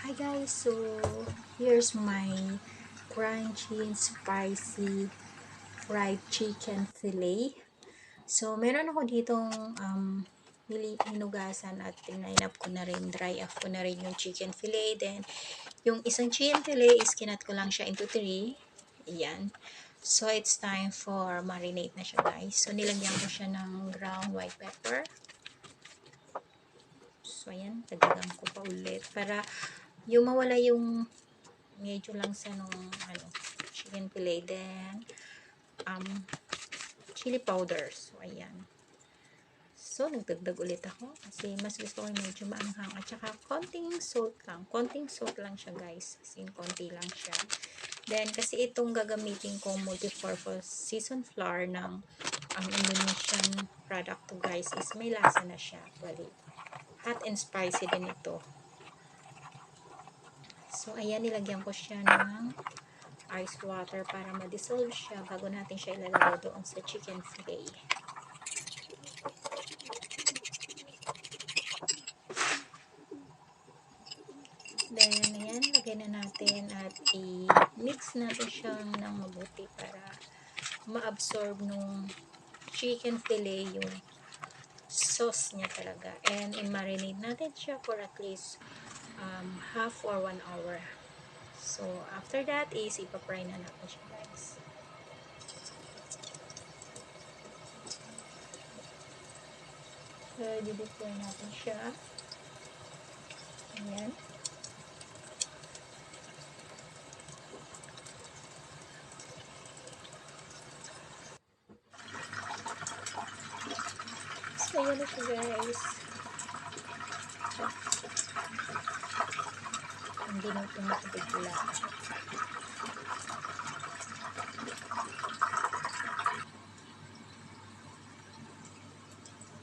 Hi guys, so here's my crunchy and spicy fried chicken fillet. So meron ako ditong hinugasan at line up ko na rin, dry up ko na rin yung chicken fillet. Then yung isang chicken fillet is kinat ko lang siya into 3. Ayan. So it's time for marinate na siya guys. So nilagyan ko siya ng ground white pepper. So ayan, dagdagan ko pa ulit para yung mawala yung medyo lang sa nung chicken fillet. Then chili powder. So ayan. So nagdagdag ulit ako kasi mas gusto ko yung medyo maanghang at saka konting salt lang. Konting salt lang siya guys. As in konti lang siya. Then kasi itong gagamitin kong multi-purpose seasoned flour ng Indonesian product to guys is may lasa na siya actually. Hot and spicy din ito. So ayan, nilagyan ko siya ng ice water para ma-dissolve siya bago natin siya ilalagay doon sa chicken fillet. Then, ayan, lagay na natin at i-mix natin siya ng mabuti para ma-absorb nung chicken fillet yung sauce niya talaga. And i-marinate natin siya for at least half or 1 hour. So, after that is ipapry na natin siya guys. So, i-deploy natin siya. Ayan. So, ayan na siya guys. Hindi na ito makapigla.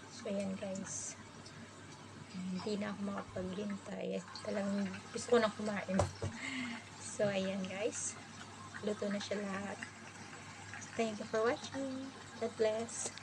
So, ayan guys. Hindi na ako makapaghintay. Talagang gusto ko na kumain. So, ayan guys. Luto na siya lahat. Thank you for watching. God bless.